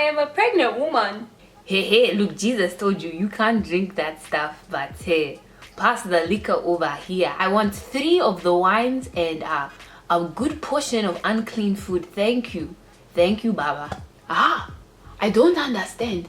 am a pregnant woman. Hey, look, Jesus told you you can't drink that stuff, but hey, pass the liquor over here. I want 3 of the wines and a good portion of unclean food. Thank you, Baba. I don't understand.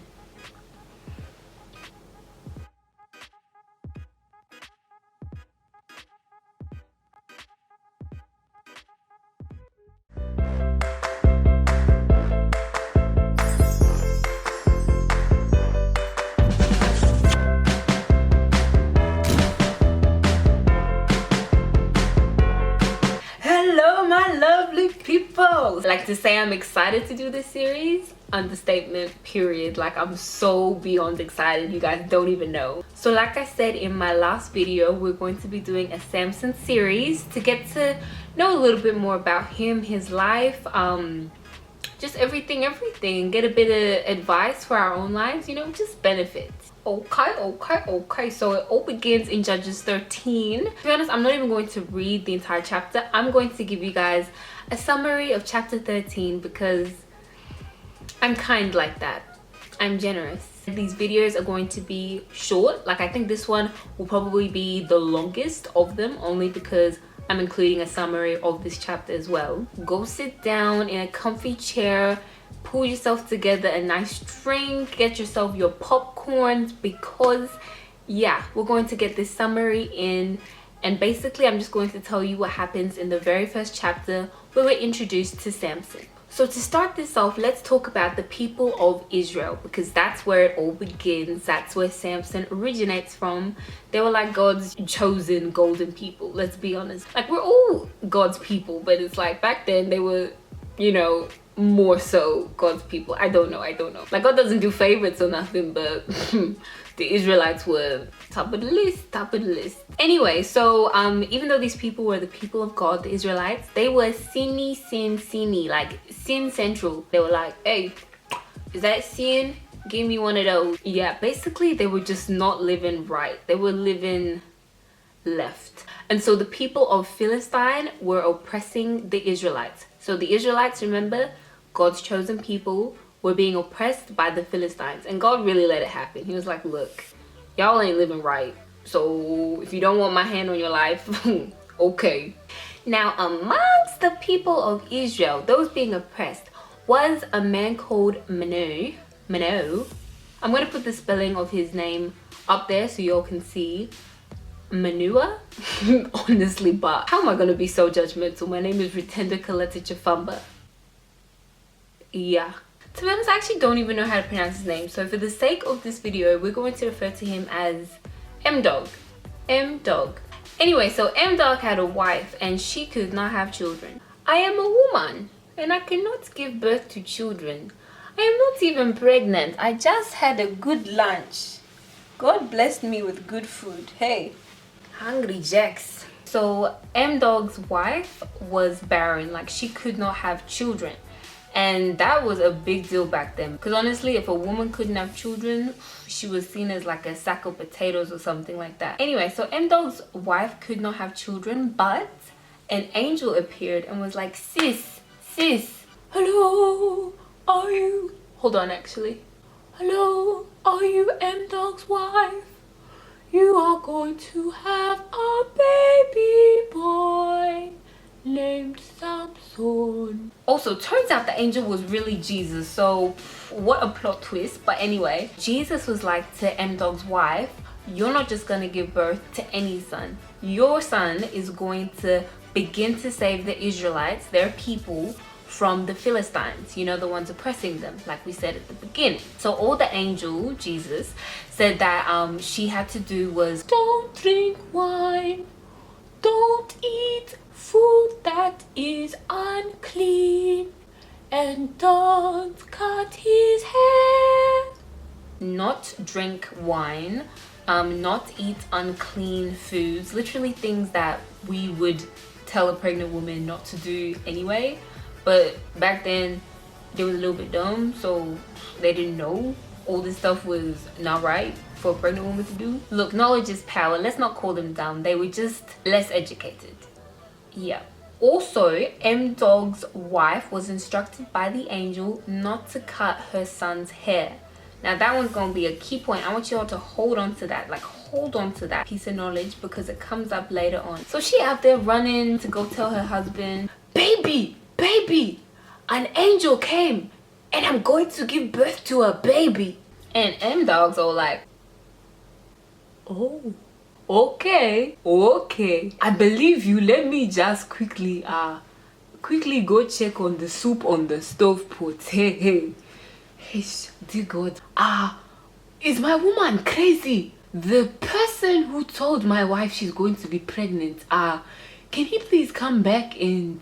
Hello, my lovely people. I like to say I'm excited to do this series. Understatement, period. Like, I'm so beyond excited, you guys don't even know. So like I said in my last video, we're going to be doing a Samson series to get to know a little bit more about him, his life, just everything, get a bit of advice for our own lives, you know, just benefits. Okay, so it all begins in Judges 13. To be honest, I'm not even going to read the entire chapter. I'm going to give you guys a summary of chapter 13 because I'm kind like that. I'm generous. These videos are going to be short. Like, I think this one will probably be the longest of them, only because I'm including a summary of this chapter as well. Go sit down in a comfy chair, pull yourself together a nice drink, get yourself your popcorns, because yeah, we're going to get this summary in. And basically I'm just going to tell you what happens in the very first chapter where we're introduced to Samson. So to start this off, let's talk about the people of Israel, because that's where it all begins. That's where Samson originates from. They were like God's chosen golden people, let's be honest. Like, we're all God's people, but it's like back then they were, you know, more so God's people. I don't know. Like, God doesn't do favorites or nothing, but the Israelites were top of the list. Anyway, so even though these people were the people of God, the Israelites, they were sinny, like sin central. They were like, hey, is that sin? Give me one of those. Yeah, basically they were just not living right. They were living left. And so the people of Philistine were oppressing the Israelites. So the Israelites, remember, God's chosen people, were being oppressed by the Philistines, and God really let it happen. He was like, look, y'all ain't living right, so if you don't want my hand on your life, okay. Now, amongst the people of Israel, those being oppressed, was a man called Manoah. I'm going to put the spelling of his name up there so y'all can see. Manoah. Honestly, but how am I going to be so judgmental? My name is Rutendo Chifamba. Yeah. To be honest, I actually don't even know how to pronounce his name. So for the sake of this video, we're going to refer to him as M-Dog. Anyway, so M-Dog had a wife and she could not have children. I am a woman and I cannot give birth to children. I am not even pregnant. I just had a good lunch. God blessed me with good food. Hey, hungry jacks. So M-Dog's wife was barren. Like, she could not have children. And that was a big deal back then, because honestly, if a woman couldn't have children, she was seen as like a sack of potatoes or something like that. Anyway, so M-Dog's wife could not have children, but an angel appeared and was like, sis, hello, are you, hold on, actually, hello, are you M-Dog's wife? You are going to have a baby boy named Samson. Also, turns out the angel was really Jesus, so what a plot twist. But anyway, Jesus was like to M-Dog's wife, you're not just gonna give birth to any son. Your son is going to begin to save the Israelites, their people, from the Philistines, you know, the ones oppressing them, like we said at the beginning. So all the angel, Jesus, said that she had to do was, don't drink wine, don't eat food that is unclean, and don't cut his hair. Not drink wine, not eat unclean foods, literally things that we would tell a pregnant woman not to do anyway. But back then they was a little bit dumb, so they didn't know all this stuff was not right for a pregnant woman to do. Look, knowledge is power. Let's not call them dumb. They were just less educated. Yeah. Also, M Dog's wife was instructed by the angel not to cut her son's hair. Now that one's gonna be a key point. I want you all to hold on to that, like hold on to that piece of knowledge, because it comes up later on. So she out there running to go tell her husband, baby, an angel came and I'm going to give birth to a baby. And M Dog's all like, oh, okay, I believe you. Let me just quickly go check on the soup on the stove pot. Hey, dear God, is my woman crazy? The person who told my wife she's going to be pregnant, can he please come back and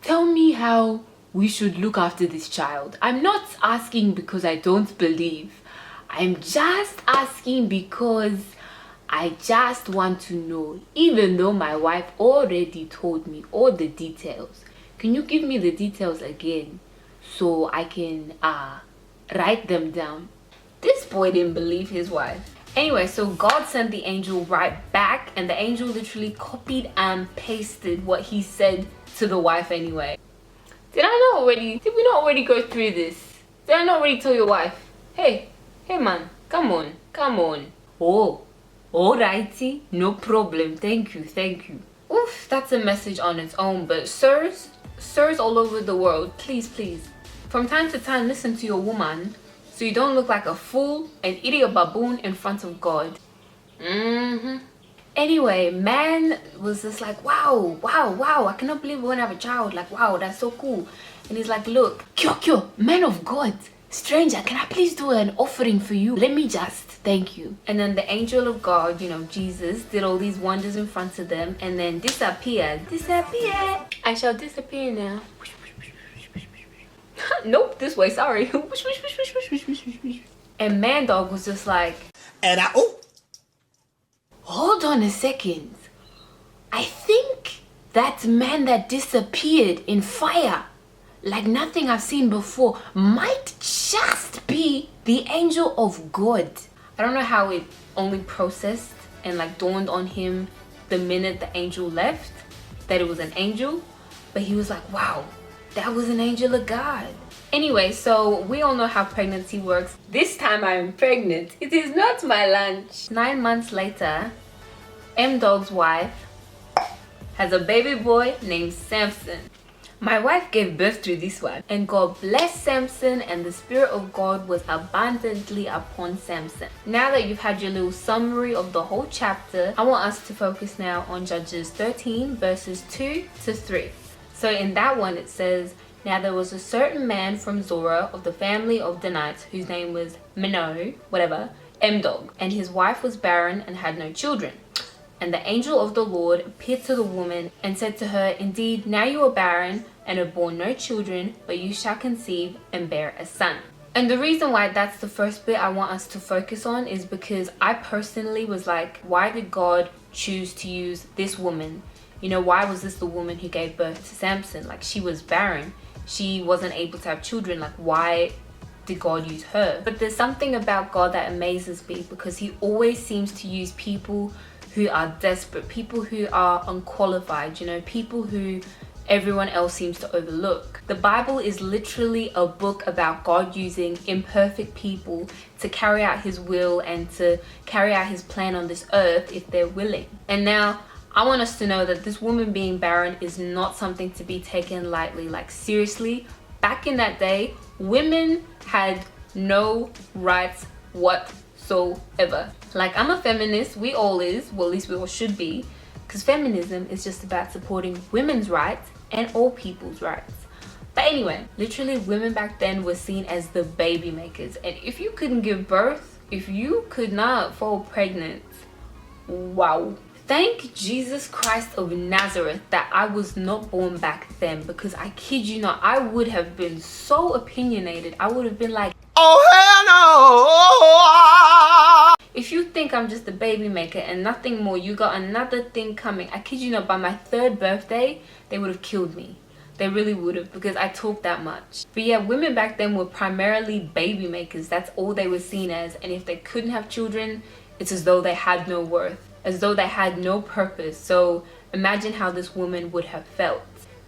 tell me how we should look after this child? I'm not asking because I don't believe. I'm just asking because I just want to know, even though my wife already told me all the details. Can you give me the details again so I can write them down? This boy didn't believe his wife. Anyway, so God sent the angel right back, and the angel literally copied and pasted what he said to the wife anyway. Did we not already go through this? Did I not already tell your wife, hey man, come on. Oh, alrighty, no problem, thank you. Oof, that's a message on its own. But sirs all over the world, please, from time to time listen to your woman, so you don't look like a fool, an idiot baboon in front of God. Anyway, man was just like, wow, I cannot believe we're gonna have a child. Like, wow, that's so cool. And he's like, look, Kyo, man of God, stranger, can I please do an offering for you? Let me just thank you. And then the angel of God, Jesus, did all these wonders in front of them and then disappeared. I shall disappear now. Nope, this way, sorry. And Man Dog was just like, hold on a second. I think that man that disappeared in fire, like nothing I've seen before, might just be the angel of God. I don't know how it only processed and like dawned on him the minute the angel left that it was an angel, but he was like, wow, that was an angel of God. Anyway, so we all know how pregnancy works. This time I am pregnant. It is not my lunch. 9 months later, M Dog's wife has a baby boy named Samson. My wife gave birth to this one, and God blessed Samson, and the Spirit of God was abundantly upon Samson. Now that you've had your little summary of the whole chapter, I want us to focus now on Judges 13 verses 2 to 3. So in that one it says, now there was a certain man from Zorah of the family of Danites, whose name was M Dog, and his wife was barren and had no children. And the angel of the Lord appeared to the woman and said to her, indeed, now you are barren and have borne no children, but you shall conceive and bear a son. And the reason why that's the first bit I want us to focus on is because I personally was like, why did God choose to use this woman? Why was this the woman who gave birth to Samson? Like, she was barren. She wasn't able to have children. Like, why did God use her? But there's something about God that amazes me, because he always seems to use people who are desperate, people who are unqualified, people who everyone else seems to overlook. The Bible is literally a book about God using imperfect people to carry out his will and to carry out his plan on this earth if they're willing. And now I want us to know that this woman being barren is not something to be taken lightly. Like, seriously, back in that day, women had no rights whatsoever. Like, I'm a feminist, we all is, well, at least we all should be, because feminism is just about supporting women's rights and all people's rights. But anyway, literally women back then were seen as the baby makers, and if you couldn't give birth, if you could not fall pregnant, wow. Thank Jesus Christ of Nazareth that I was not born back then, because I kid you not, I would have been so opinionated. I would have been like, oh hell no! If you think I'm just a baby maker and nothing more, you got another thing coming. I kid you not, by my 3rd birthday, they would have killed me. They really would have, because I talk that much. But yeah, women back then were primarily baby makers. That's all they were seen as. And if they couldn't have children, it's as though they had no worth, as though they had no purpose. So imagine how this woman would have felt.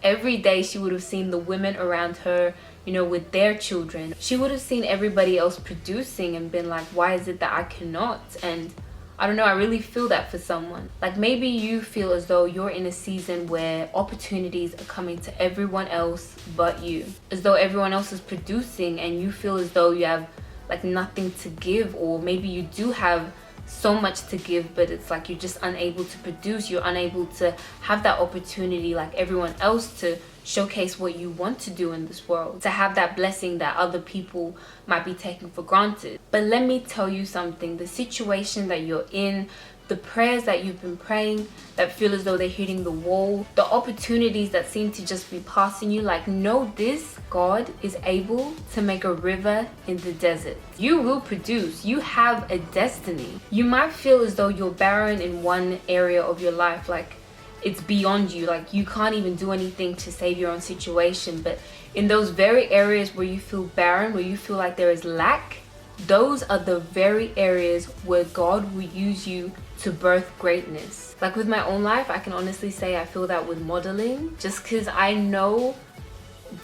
every day she would have seen the women around her, you know, with their children. She would have seen everybody else producing and been like, why is it that I cannot? And I don't know, I really feel that for someone. Like maybe you feel as though you're in a season where opportunities are coming to everyone else but you. As though everyone else is producing and you feel as though you have like nothing to give, or maybe you do have so much to give, but it's like you're just unable to produce. You're unable to have that opportunity like everyone else to showcase what you want to do in this world, to have that blessing that other people might be taking for granted. But let me tell you something, the situation that you're in, the prayers that you've been praying that feel as though they're hitting the wall, the opportunities that seem to just be passing you, like know this, God is able to make a river in the desert. You will produce. You have a destiny. You might feel as though you're barren in one area of your life, like it's beyond you, like you can't even do anything to save your own situation. But in those very areas where you feel barren, where you feel like there is lack, those are the very areas where God will use you to birth greatness. Like with my own life, I can honestly say I feel that with modeling, just because I know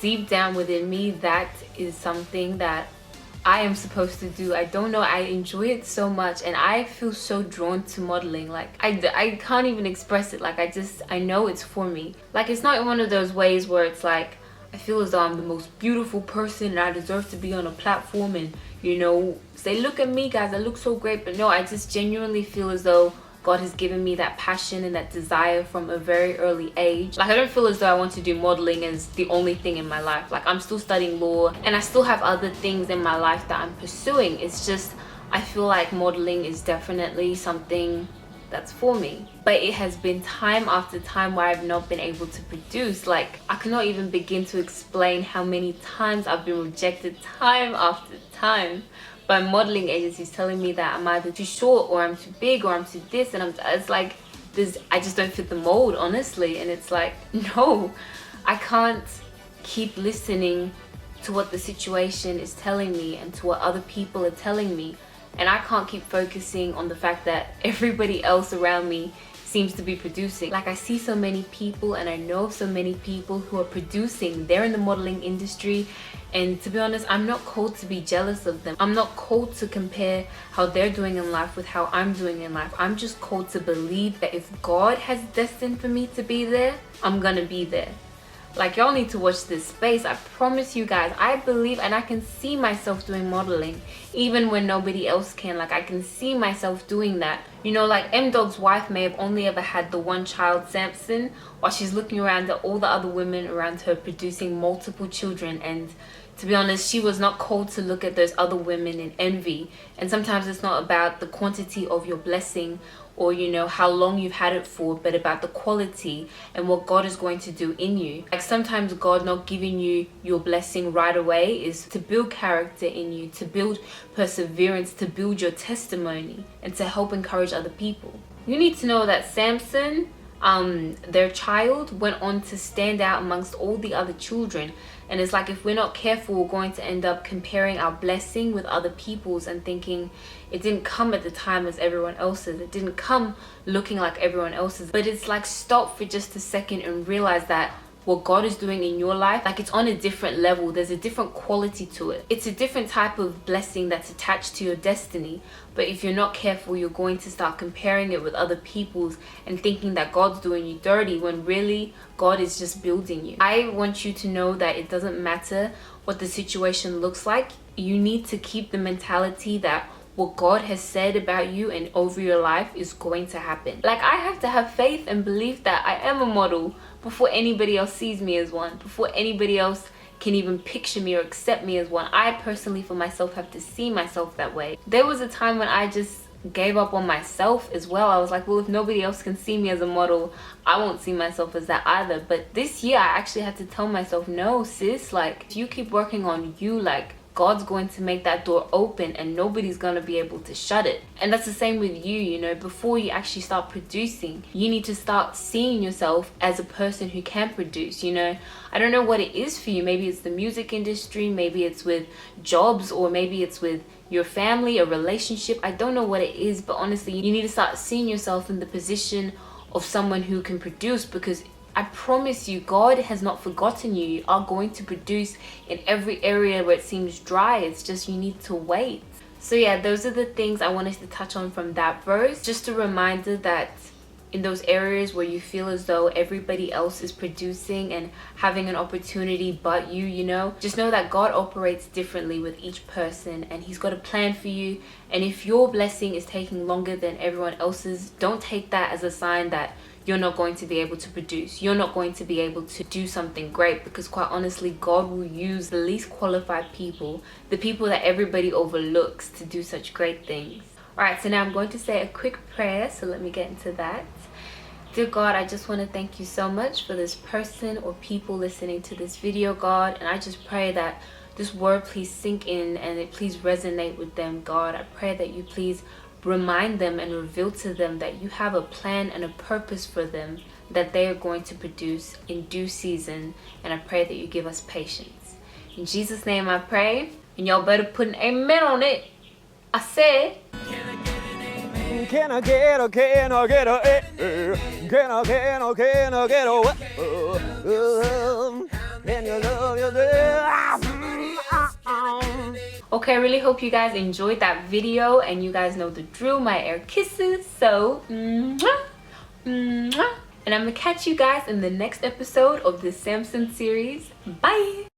deep down within me that is something that I am supposed to do. I don't know, I enjoy it so much and I feel so drawn to modeling. Like I can't even express it. Like I know it's for me. Like it's not one of those ways where it's like I feel as though I'm the most beautiful person and I deserve to be on a platform and, you know, say, look at me guys, I look so great. But no, I just genuinely feel as though God has given me that passion and that desire from a very early age. Like I don't feel as though I want to do modeling as the only thing in my life. Like I'm still studying law and I still have other things in my life that I'm pursuing. It's just I feel like modeling is definitely something that's for me. But it has been time after time where I've not been able to produce. Like I cannot even begin to explain how many times I've been rejected time after time by modeling agencies telling me that I'm either too short or I'm too big or I'm too this, and it's like this, I just don't fit the mold, honestly. And it's like, no, I can't keep listening to what the situation is telling me and to what other people are telling me. And I can't keep focusing on the fact that everybody else around me seems to be producing. Like I see so many people and I know so many people who are producing. They're in the modeling industry, and to be honest, I'm not called to be jealous of them. I'm not called to compare how they're doing in life with how I'm doing in life. I'm just called to believe that if God has destined for me to be there, I'm gonna be there. Like y'all need to watch this space. I promise you guys, I believe and I can see myself doing modeling even when nobody else can. Like I can see myself doing that. You know, like M-Dog's wife may have only ever had the one child, Samson, while she's looking around at all the other women around her producing multiple children. And to be honest, she was not called to look at those other women in envy. And sometimes it's not about the quantity of your blessing or, you know, how long you've had it for, but about the quality and what God is going to do in you. Like sometimes God not giving you your blessing right away is to build character in you, to build perseverance, to build your testimony, and to help encourage other people. You need to know that Samson, their child, went on to stand out amongst all the other children. And it's like if we're not careful, we're going to end up comparing our blessing with other people's and thinking it didn't come at the time as everyone else's. It didn't come looking like everyone else's. But it's like stop for just a second and realize that what God is doing in your life, like it's on a different level. There's a different quality to it. It's a different type of blessing that's attached to your destiny. But if you're not careful, you're going to start comparing it with other people's and thinking that God's doing you dirty when really God is just building you. I want you to know that it doesn't matter what the situation looks like. You need to keep the mentality that what God has said about you and over your life is going to happen. Like I have to have faith and belief that I am a model before anybody else sees me as one, before anybody else can even picture me or accept me as one. I personally for myself have to see myself that way. There was a time when I just gave up on myself as well. I was like, well, if nobody else can see me as a model, I won't see myself as that either. But this year I actually had to tell myself, no sis, like if you keep working on you, like God's going to make that door open and nobody's going to be able to shut it. And that's the same with you, you know, before you actually start producing, you need to start seeing yourself as a person who can produce, you know. I don't know what it is for you. Maybe it's the music industry, maybe it's with jobs, or maybe it's with your family, a relationship. I don't know what it is, but honestly, you need to start seeing yourself in the position of someone who can produce, because I promise you, God has not forgotten you. You are going to produce in every area where it seems dry. It's just you need to wait. So yeah, those are the things I wanted to touch on from that verse. Just a reminder that in those areas where you feel as though everybody else is producing and having an opportunity but you know, just know that God operates differently with each person, and he's got a plan for you. And if your blessing is taking longer than everyone else's, don't take that as a sign that you're not going to be able to produce, you're not going to be able to do something great, because quite honestly, God will use the least qualified people, the people that everybody overlooks, to do such great things. All right, so now I'm going to say a quick prayer, so let me get into that. Dear God, I just want to thank you so much for this person or people listening to this video, God. And I just pray that this word please sink in and it please resonate with them, God. I pray that you please remind them and reveal to them that you have a plan and a purpose for them that they are going to produce in due season. And I pray that you give us patience. In Jesus' name I pray. And y'all better put an amen on it. I said... Can I get a, can I get a, can I get a, can I get a, can you love your Okay, I really hope you guys enjoyed that video, and you guys know the drill, my air kisses. So, mwah, mwah. And I'm gonna catch you guys in the next episode of this Samson series. Bye!